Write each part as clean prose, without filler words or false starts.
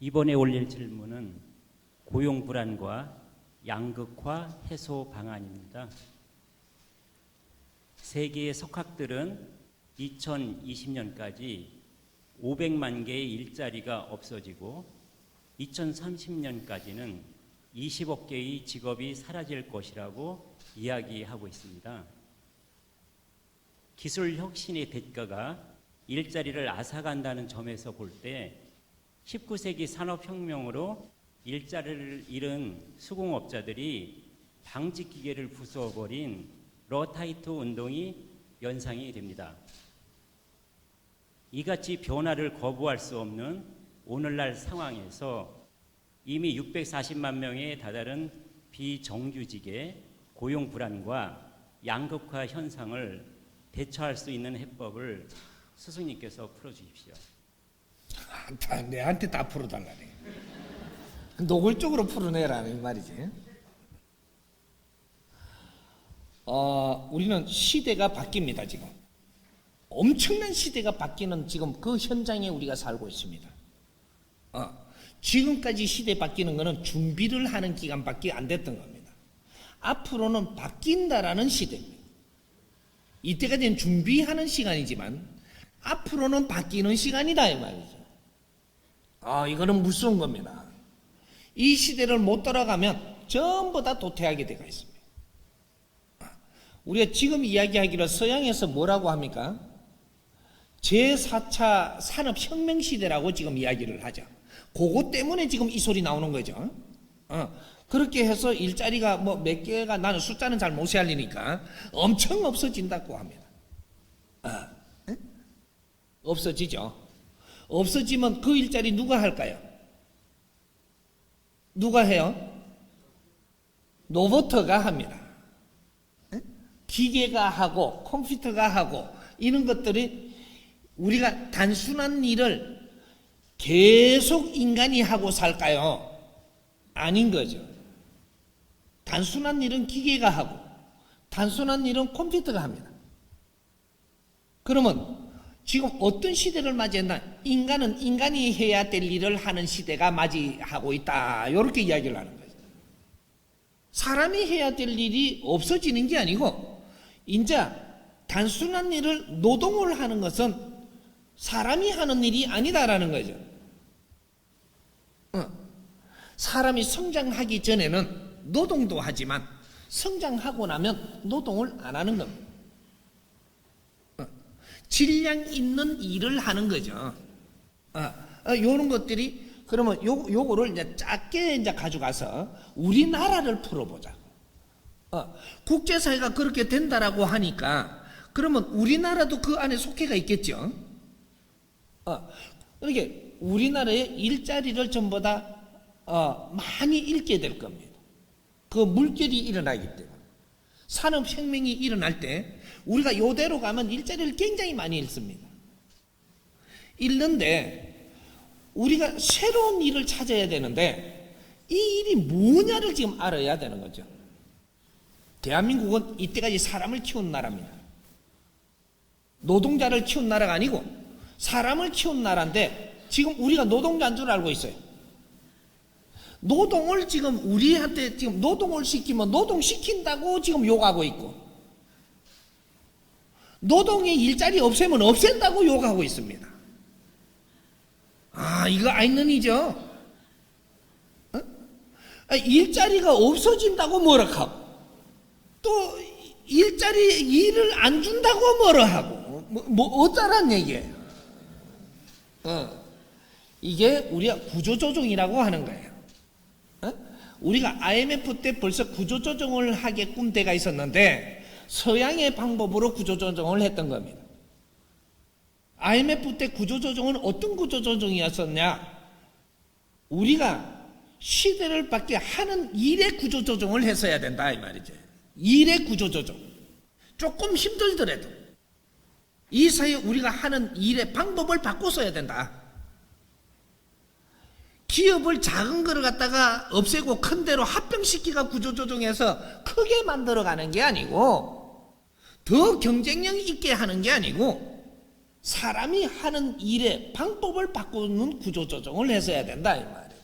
이번에 올릴 질문은 고용 불안과 양극화 해소 방안입니다. 세계의 석학들은 2020년까지 500만 개의 일자리가 없어지고 2030년까지는 20억 개의 직업이 사라질 것이라고 이야기하고 있습니다. 기술 혁신의 대가가 일자리를 앗아간다는 점에서 볼 때 19세기 산업혁명으로 일자리를 잃은 수공업자들이 방직기계를 부숴버린 러타이트 운동이 연상이 됩니다. 이같이 변화를 거부할 수 없는 오늘날 상황에서 이미 640만 명에 다다른 비정규직의 고용 불안과 양극화 현상을 대처할 수 있는 해법을 스승님께서 풀어주십시오. 내한테 다 풀어달라네. 노골적으로 풀어내라는 말이지. 우리는 시대가 바뀝니다. 지금 엄청난 시대가 바뀌는 지금 그 현장에 우리가 살고 있습니다. 지금까지 시대 바뀌는 것은 준비를 하는 기간밖에 안 됐던 겁니다. 앞으로는 바뀐다라는 시대입니다. 이때까지는 준비하는 시간이지만 앞으로는 바뀌는 시간이다 이 말이죠. 이거는 무서운 겁니다. 이 시대를 못 따라가면 전부 다 도태하게 되어 있습니다. 우리가 지금 이야기하기로 서양에서 뭐라고 합니까? 제4차 산업혁명 시대라고 지금 이야기를 하죠. 그거 때문에 지금 이 소리 나오는 거죠. 그렇게 해서 일자리가 뭐 몇 개가, 나는 숫자는 잘 못 세알리니까 엄청 없어진다고 합니다. 없어지죠. 없어지면 그 일자리 누가 할까요? 누가 해요? 로봇가 합니다. 기계가 하고 컴퓨터가 하고 이런 것들이 우리가 단순한 일을 계속 인간이 하고 살까요? 아닌 거죠. 단순한 일은 기계가 하고 단순한 일은 컴퓨터가 합니다. 그러면 지금 어떤 시대를 맞이했나? 인간은 인간이 해야 될 일을 하는 시대가 맞이하고 있다. 이렇게 이야기를 하는 거죠. 사람이 해야 될 일이 없어지는 게 아니고 이제 단순한 일을 노동을 하는 것은 사람이 하는 일이 아니다라는 거죠. 사람이 성장하기 전에는 노동도 하지만 성장하고 나면 노동을 안 하는 겁니다. 질량 있는 일을 하는 거죠. 요런 것들이 그러면 요거를 이제 작게 이제 가져가서 우리나라를 풀어보자. 국제사회가 그렇게 된다라고 하니까 그러면 우리나라도 그 안에 속해가 있겠죠. 그러니까 우리나라의 일자리를 전부 다 많이 잃게 될 겁니다. 그 물결이 일어나기 때문에 산업혁명이 일어날 때 우리가 요대로 가면 일자리를 굉장히 많이 잃습니다. 잃는데 우리가 새로운 일을 찾아야 되는데 이 일이 뭐냐를 지금 알아야 되는 거죠. 대한민국은 이때까지 사람을 키운 나라입니다. 노동자를 키운 나라가 아니고 사람을 키운 나라인데 지금 우리가 노동자인 줄 알고 있어요. 노동을 지금 우리한테 지금 노동을 시키면 노동시킨다고 지금 욕하고 있고 노동의 일자리 없애면 없앤다고 욕하고 있습니다. 이거 아이는이죠. 일자리가 없어진다고 뭐라 하고 또 일자리 일을 안 준다고 뭐라 하고 어쩌란 얘기예요. 이게 우리가 구조조정이라고 하는 거예요. 우리가 IMF 때 벌써 구조조정을 하게끔 돼가 있었는데 서양의 방법으로 구조조정을 했던 겁니다. IMF 때 구조조정은 어떤 구조조정이었었냐? 우리가 시대를 바뀌게 하는 일의 구조조정을 했어야 된다 이 말이죠. 일의 구조조정. 조금 힘들더라도 이 사이에 우리가 하는 일의 방법을 바꿔서야 된다. 기업을 작은 거를 갖다가 없애고 큰 데로 합병시키가 구조조정해서 크게 만들어가는 게 아니고 더 경쟁력 있게 하는 게 아니고 사람이 하는 일의 방법을 바꾸는 구조조정을 해서야 된다 이 말이에요.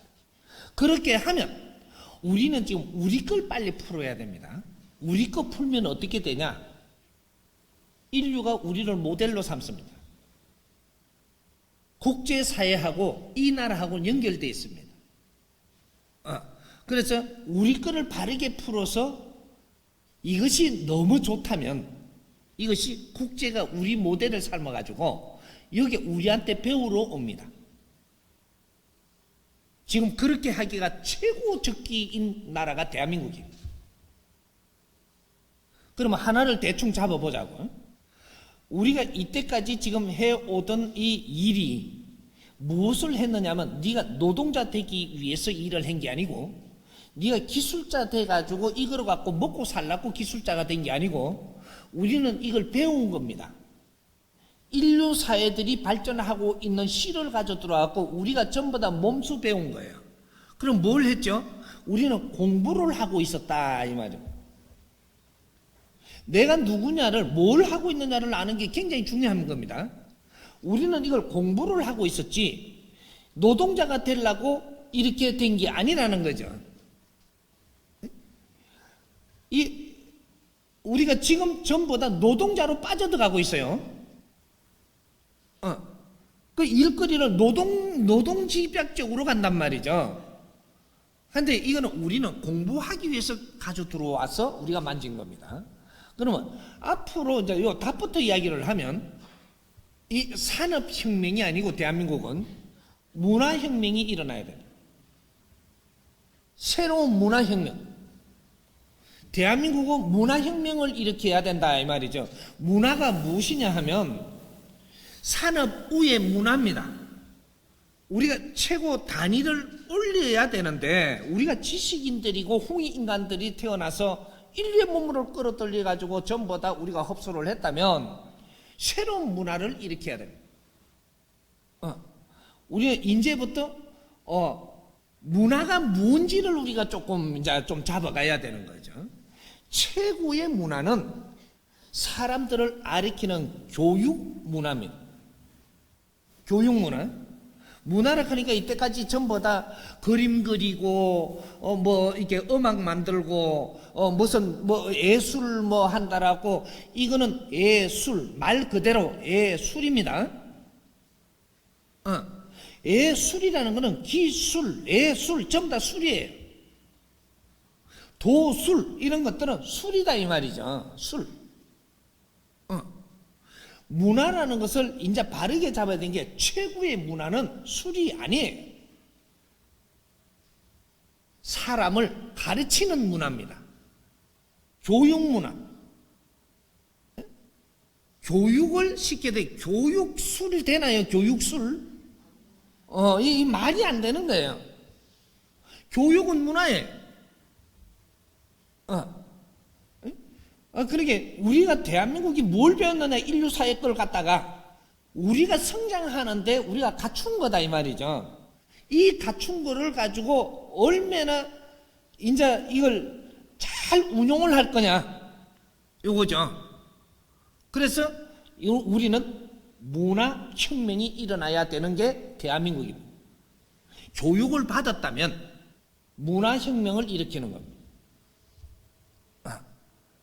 그렇게 하면 우리는 지금 우리 걸 빨리 풀어야 됩니다. 우리 거 풀면 어떻게 되냐? 인류가 우리를 모델로 삼습니다. 국제사회하고 이 나라하고 연결되어 있습니다. 그래서 우리 거를 바르게 풀어서 이것이 너무 좋다면 이것이 국제가 우리 모델을 삼아가지고 여기 우리한테 배우러 옵니다. 지금 그렇게 하기가 최고 적기인 나라가 대한민국이에요. 그러면 하나를 대충 잡아보자고. 우리가 이때까지 지금 해오던 이 일이 무엇을 했느냐면 네가 노동자 되기 위해서 일을 한 게 아니고 네가 기술자 돼가지고 이걸 갖고 먹고 살라고 기술자가 된 게 아니고 우리는 이걸 배운 겁니다. 인류 사회들이 발전하고 있는 실을 가져 들어왔고 우리가 전부 다 몸수 배운 거예요. 그럼 뭘 했죠? 우리는 공부를 하고 있었다 이 말이에요. 내가 누구냐를 뭘 하고 있느냐를 아는 게 굉장히 중요한 겁니다. 우리는 이걸 공부를 하고 있었지 노동자가 되려고 이렇게 된 게 아니라는 거죠. 우리가 지금 전부 다 노동자로 빠져들어가고 있어요. 그 일거리를 노동집약적으로 간단 말이죠. 근데 이거는 우리는 공부하기 위해서 가져 들어와서 우리가 만진 겁니다. 그러면 앞으로 이제 요 답부터 이야기를 하면 이 산업혁명이 아니고 대한민국은 문화혁명이 일어나야 돼요. 새로운 문화혁명. 대한민국은 문화혁명을 일으켜야 된다 이 말이죠. 문화가 무엇이냐 하면 산업 후의 문화입니다. 우리가 최고 단위를 올려야 되는데 우리가 지식인들이고 홍익인간들이 태어나서 인류의 몸으로 끌어들여 가지고 전부 다 우리가 흡수를 했다면 새로운 문화를 일으켜야 됩니다. 우리가 이제부터 문화가 뭔지를 우리가 조금 이제 좀 잡아가야 되는 거죠. 최고의 문화는 사람들을 가르치는 교육 문화입니다. 교육 문화. 문화라 하니까 이때까지 전부 다 그림 그리고 뭐 이렇게 음악 만들고 무슨 뭐 예술 뭐 한다라고 이거는 예술 말 그대로 예술입니다. 예술이라는 거는 기술, 예술 전부 다 술이에요. 도술 이런 것들은 술이다 이 말이죠. 술. 문화라는 것을 이제 바르게 잡아야 되는 게 최고의 문화는 술이 아니에요. 사람을 가르치는 문화입니다. 교육 문화. 교육을 시켜야 돼. 교육술 되나요? 교육술? 이 말이 안 되는 거예요. 교육은 문화예요. 그러게 우리가 대한민국이 뭘 배웠느냐 인류 사회 걸 갖다가 우리가 성장하는데 우리가 갖춘 거다 이 말이죠. 이 갖춘 거를 가지고 얼마나 이제 이걸 잘 운용을 할 거냐 요거죠. 그래서 우리는 문화혁명이 일어나야 되는 게 대한민국입니다. 교육을 받았다면 문화혁명을 일으키는 겁니다.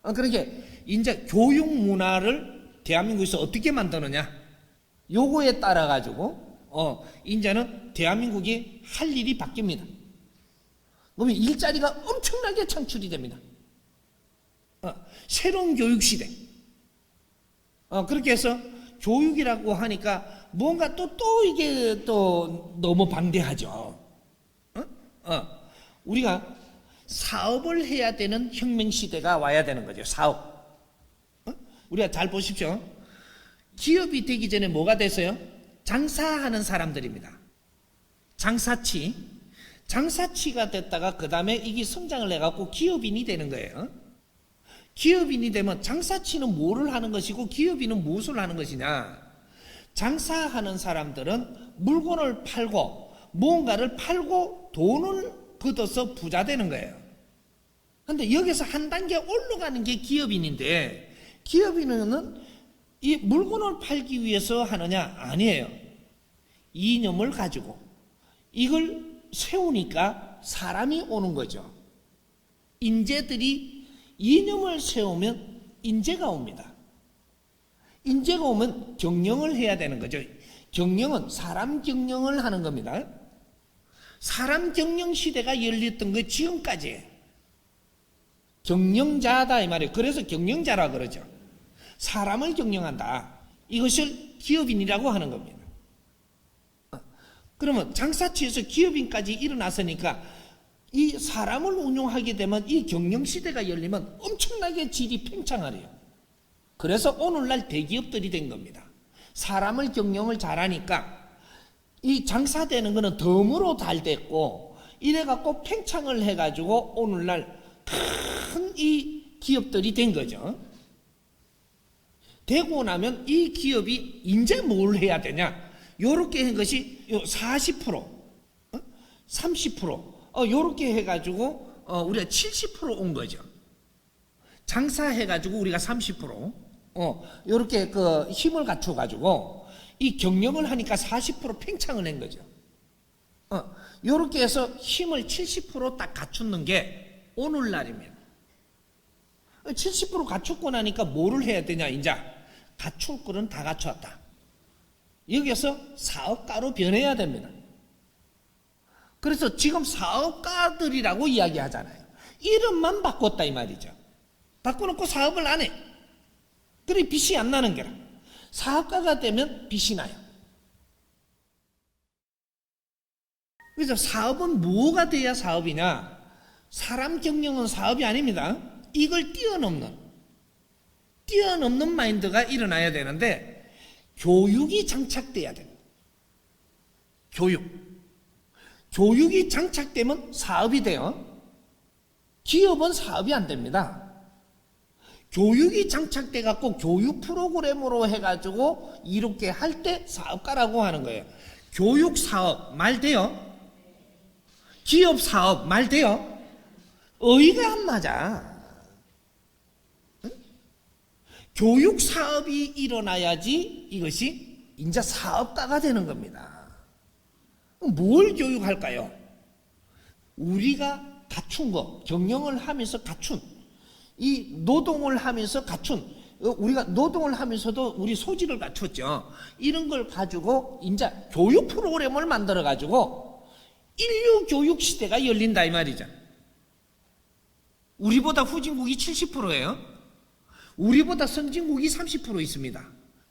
그러니까 이제 교육 문화를 대한민국에서 어떻게 만드느냐 요거에 따라 가지고 이제는 대한민국이 할 일이 바뀝니다. 그러면 일자리가 엄청나게 창출이 됩니다. 새로운 교육 시대. 그렇게 해서 교육이라고 하니까 뭔가 또 이게 또 너무 방대하죠. 우리가 사업을 해야 되는 혁명 시대가 와야 되는 거죠. 사업. 우리가 잘 보십시오. 기업이 되기 전에 뭐가 됐어요? 장사하는 사람들입니다. 장사치가 됐다가 그 다음에 이게 성장을 해갖고 기업인이 되는 거예요. 기업인이 되면 장사치는 뭐를 하는 것이고 기업인은 무엇을 하는 것이냐? 장사하는 사람들은 물건을 팔고 뭔가를 팔고 돈을 걷어서 부자 되는 거예요. 근데 여기서 한 단계 올라가는 게 기업인인데 기업인은 이 물건을 팔기 위해서 하느냐? 아니에요. 이념을 가지고 이걸 세우니까 사람이 오는 거죠. 인재들이 이념을 세우면 인재가 옵니다. 인재가 오면 경영을 해야 되는 거죠. 경영은 사람 경영을 하는 겁니다. 사람 경영 시대가 열렸던 게 지금까지예요. 경영자다 이 말이에요. 그래서 경영자라 그러죠. 사람을 경영한다. 이것을 기업인이라고 하는 겁니다. 그러면 장사치에서 기업인까지 일어났으니까 이 사람을 운용하게 되면 이 경영시대가 열리면 엄청나게 질이 팽창하래요. 그래서 오늘날 대기업들이 된 겁니다. 사람을 경영을 잘하니까 이 장사되는 거는 덤으로 잘 됐고 이래갖고 팽창을 해가지고 오늘날 큰 이 기업들이 된 거죠. 되고 나면 이 기업이 이제 뭘 해야 되냐? 요렇게 한 것이 40%, 30%, 요렇게 해가지고 우리가 70% 온 거죠. 장사해가지고 우리가 30%, 요렇게 그 힘을 갖춰가지고 이 경영을 하니까 40% 팽창을 한 거죠. 요렇게 해서 힘을 70% 딱 갖추는 게 오늘날입니다. 70% 갖췄고 나니까 뭐를 해야 되냐? 이제 갖출 거는 다 갖췄다. 여기서 사업가로 변해야 됩니다. 그래서 지금 사업가들이라고 이야기하잖아요. 이름만 바꿨다 이 말이죠. 바꿔놓고 사업을 안 해. 그래 빚이 안 나는 게라. 사업가가 되면 빚이 나요. 그래서 사업은 뭐가 돼야 사업이냐? 사람 경영은 사업이 아닙니다. 이걸 뛰어넘는 마인드가 일어나야 되는데 교육이 장착돼야 됩니다. 교육이 장착되면 사업이 돼요. 기업은 사업이 안 됩니다. 교육이 장착돼 갖고 교육 프로그램으로 해가지고 이렇게 할 때 사업가라고 하는 거예요. 교육 사업 말 돼요? 기업 사업 말 돼요? 어이가 안 맞아. 응? 교육 사업이 일어나야지 이것이 이제 사업가가 되는 겁니다. 뭘 교육할까요? 우리가 갖춘 거, 경영을 하면서 갖춘, 이 노동을 하면서 갖춘, 우리가 노동을 하면서도 우리 소질을 갖췄죠. 이런 걸 가지고 이제 교육 프로그램을 만들어 가지고 인류 교육 시대가 열린다 이 말이죠. 우리보다 후진국이 70%예요. 우리보다 선진국이 30% 있습니다.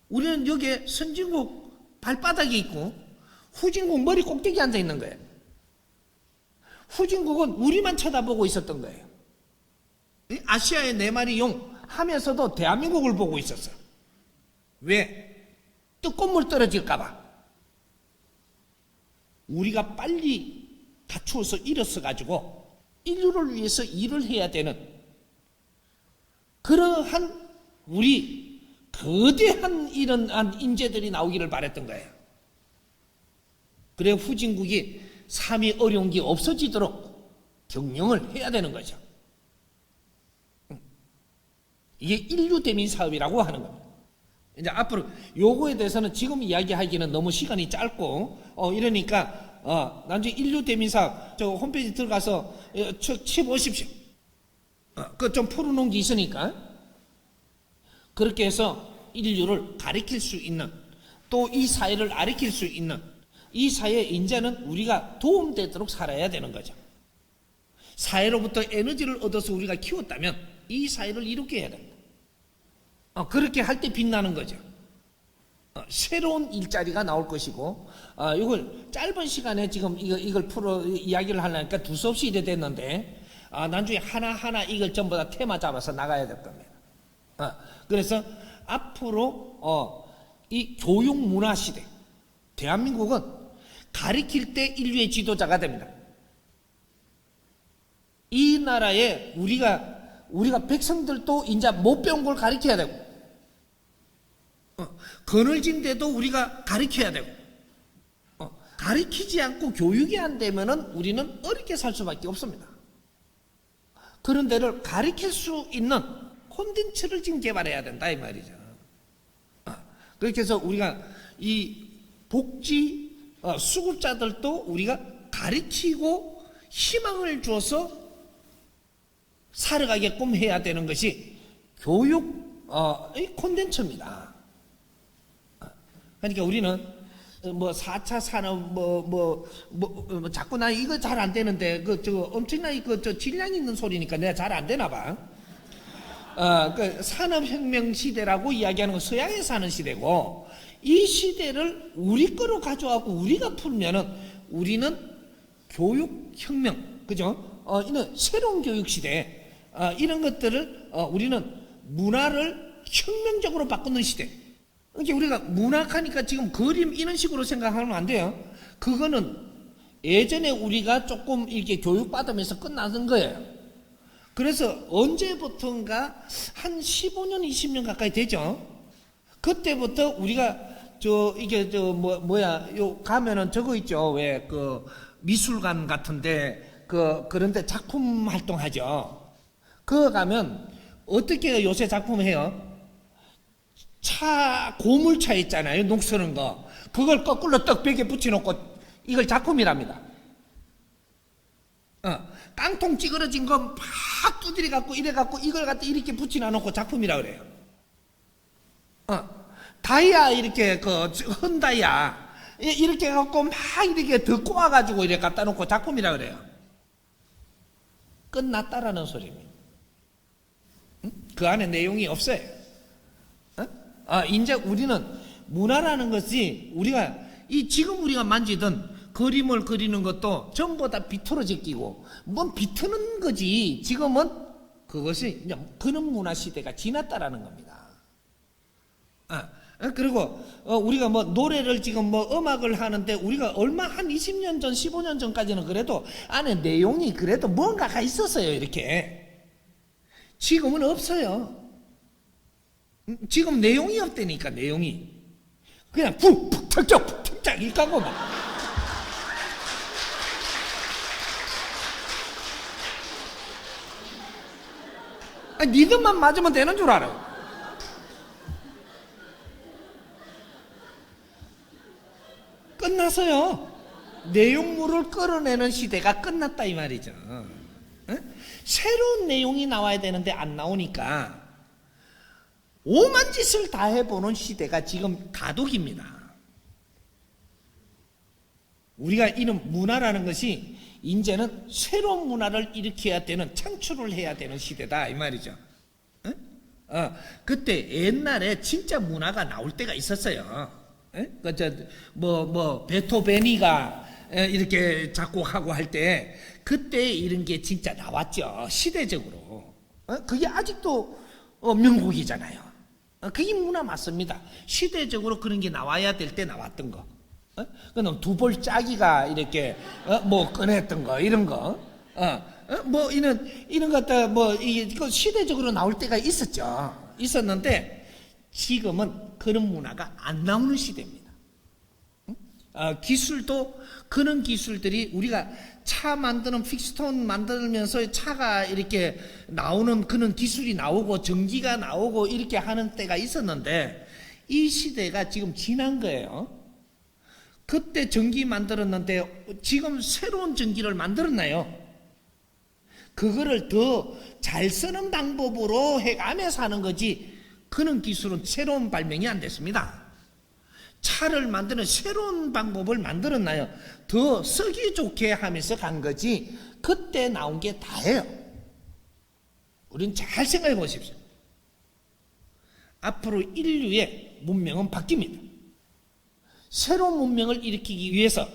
우리는 여기에 선진국 발바닥에 있고 후진국 머리 꼭대기에 앉아 있는 거예요. 후진국은 우리만 쳐다보고 있었던 거예요. 아시아의 네 마리 용 하면서도 대한민국을 보고 있었어. 왜? 뜨거물 떨어질까봐. 우리가 빨리 갖추어서 일어서 가지고 인류를 위해서 일을 해야 되는 그러한 우리 거대한 이런 인재들이 나오기를 바랬던 거예요. 그래 후진국이 삶이 어려운 게 없어지도록 경영을 해야 되는 거죠. 이게 인류 대민 사업이라고 하는 겁니다. 이제 앞으로 요거에 대해서는 지금 이야기하기는 너무 시간이 짧고 이러니까 나중에 인류 대민 사업 저 홈페이지 들어가서 쳐보십시오. 그 좀 풀어놓은 게 있으니까 그렇게 해서 인류를 가리킬 수 있는 또 이 사회를 가리킬 수 있는 이 사회의 인재는 우리가 도움되도록 살아야 되는 거죠. 사회로부터 에너지를 얻어서 우리가 키웠다면 이 사회를 이롭게 해야 됩니다. 그렇게 할 때 빛나는 거죠. 새로운 일자리가 나올 것이고 이걸 짧은 시간에 지금 이걸 풀어 이야기를 하려니까 두서없이 이래 됐는데 나중에 하나하나 이걸 전부 다 테마 잡아서 나가야 될 겁니다. 그래서 앞으로 이 교육 문화 시대 대한민국은 가리킬 때 인류의 지도자가 됩니다. 이 나라에 우리가 백성들도 이제 못 배운 걸 가르쳐야 되고 그늘진 데도 우리가 가르쳐야 되고 가르치지 않고 교육이 안 되면은 우리는 어렵게 살 수밖에 없습니다. 그런 데를 가르칠 수 있는 콘텐츠를 지금 개발해야 된다 이 말이죠. 그렇게 해서 우리가 이 복지 수급자들도 우리가 가르치고 희망을 줘서 살아가게끔 해야 되는 것이 교육 콘텐츠입니다. 그러니까 우리는 뭐 4차 산업 자꾸 나 이거 잘 안 되는데 엄청나게 질량 있는 소리니까 내가 잘 안 되나 봐. 그 산업혁명 시대라고 이야기하는 건 서양에 사는 시대고, 이 시대를 우리 거로 가져와고 우리가 풀면은 우리는 교육혁명, 그죠? 이는 새로운 교육 시대, 이런 것들을 우리는 문화를 혁명적으로 바꾸는 시대. 그러니까 우리가 문학하니까 지금 그림 이런 식으로 생각하면 안 돼요. 그거는 예전에 우리가 조금 이렇게 교육받으면서 끝나는 거예요. 그래서 언제부턴가 한 15년, 20년 가까이 되죠. 그때부터 우리가 가면은 저거 있죠. 왜 미술관 같은데 그런데 작품 활동하죠. 그거 가면 어떻게 요새 작품 해요? 고물차 있잖아요. 녹 쓰는 거. 그걸 거꾸로 떡 벽에 붙여놓고 이걸 작품이랍니다. 깡통 찌그러진 거 막 두드려갖고 이래갖고 이걸 갖다 이렇게 붙여놓고 작품이라 그래요. 다이아 이렇게 흔다이아 이렇게 갖고 막 이렇게 더 꼬아가지고 이렇게 갖다 놓고 작품이라 그래요. 끝났다라는 소리입니다. 그 안에 내용이 없어요. 이제 우리는 문화라는 것이 지금 우리가 만지던 그림을 그리는 것도 전부 다 비틀어져 끼고 뭔 비트는 거지. 지금은 그것이 이제 그런 문화 시대가 지났다라는 겁니다. 그리고 우리가 뭐 노래를 지금 뭐 음악을 하는데 우리가 얼마 한 20년 전, 15년 전까지는 그래도 안에 내용이 그래도 뭔가가 있었어요. 이렇게. 지금은 없어요. 지금 내용이 없다니까. 내용이 그냥 푹 탁짝 일까고 막. 니들만 맞으면 되는 줄 알아. 끝났어요. 내용물을 끌어내는 시대가 끝났다 이 말이죠. 새로운 내용이 나와야 되는데 안 나오니까 오만 짓을 다 해보는 시대가 지금 가독입니다. 우리가 이런 문화라는 것이 이제는 새로운 문화를 일으켜야 되는, 창출을 해야 되는 시대다 이 말이죠. 그때 옛날에 진짜 문화가 나올 때가 있었어요. 베토벤이가 이렇게 작곡하고 할 때 그때 이런 게 진짜 나왔죠. 시대적으로. 그게 아직도 명곡이잖아요. 그게 문화 맞습니다. 시대적으로 그런 게 나와야 될 때 나왔던 거. 그럼 두벌 짜기가 이렇게 꺼냈던 거 이런 거, 이런 것들 이거 시대적으로 나올 때가 있었는데 지금은 그런 문화가 안 나오는 시대입니다. 기술도 그런 기술들이 우리가 차 만드는 픽스톤 만들면서 차가 이렇게 나오는 그런 기술이 나오고 전기가 나오고 이렇게 하는 때가 있었는데 이 시대가 지금 지난 거예요. 그때 전기 만들었는데 지금 새로운 전기를 만들었나요? 그거를 더 잘 쓰는 방법으로 해가면서 하는 거지 그런 기술은 새로운 발명이 안 됐습니다. 차를 만드는 새로운 방법을 만들었나요? 더 쓰기 좋게 하면서 간 거지 그때 나온 게 다예요. 우린 잘 생각해 보십시오. 앞으로 인류의 문명은 바뀝니다. 새로운 문명을 일으키기 위해서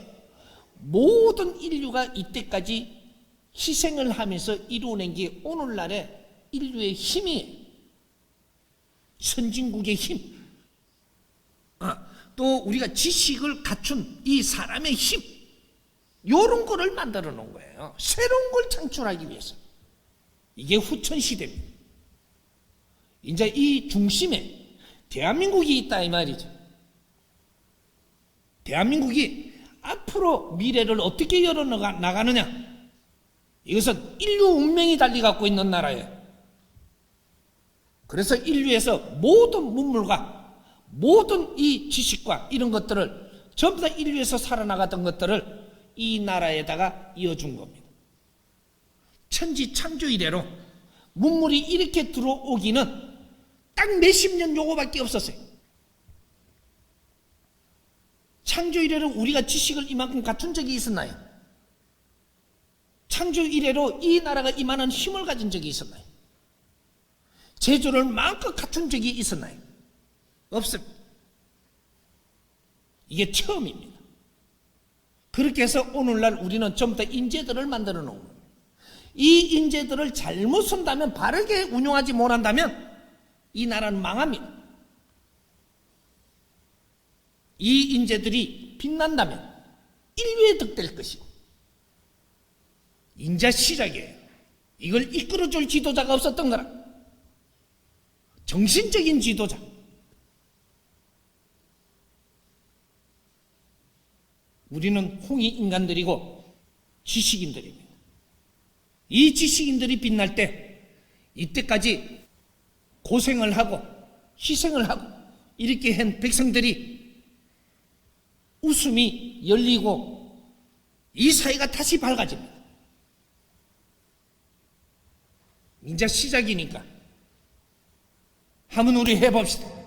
모든 인류가 이때까지 희생을 하면서 이루어낸 게 오늘날의 인류의 힘이에요. 선진국의 힘. 또 우리가 지식을 갖춘 이 사람의 힘. 요런 거를 만들어 놓은 거예요. 새로운 걸 창출하기 위해서. 이게 후천시대입니다. 이제 이 중심에 대한민국이 있다 이 말이죠. 대한민국이 앞으로 미래를 어떻게 열어나가느냐. 이것은 인류 운명이 달리 갖고 있는 나라예요. 그래서 인류에서 모든 문물과 모든 이 지식과 이런 것들을 전부 다 인류에서 살아나갔던 것들을 이 나라에다가 이어준 겁니다. 천지 창조 이래로 문물이 이렇게 들어오기는 딱 몇십 년 요거밖에 없었어요. 창조 이래로 우리가 지식을 이만큼 갖춘 적이 있었나요? 창조 이래로 이 나라가 이만한 힘을 가진 적이 있었나요? 제조를 마음껏 갖춘 적이 있었나요? 없습니다. 이게 처음입니다. 그렇게 해서 오늘날 우리는 전부 다 인재들을 만들어 놓은 겁니다. 이 인재들을 잘못 쓴다면, 바르게 운용하지 못한다면 이 나라는 망합니다. 이 인재들이 빛난다면 인류에 득될 것이고, 인자 시작이에요. 이걸 이끌어줄 지도자가 없었던 거라. 정신적인 지도자. 우리는 홍익 인간들이고 지식인들입니다. 이 지식인들이 빛날 때, 이때까지 고생을 하고 희생을 하고 이렇게 한 백성들이 웃음이 열리고 이 사회가 다시 밝아집니다. 이제 시작이니까 한번 우리 해봅시다.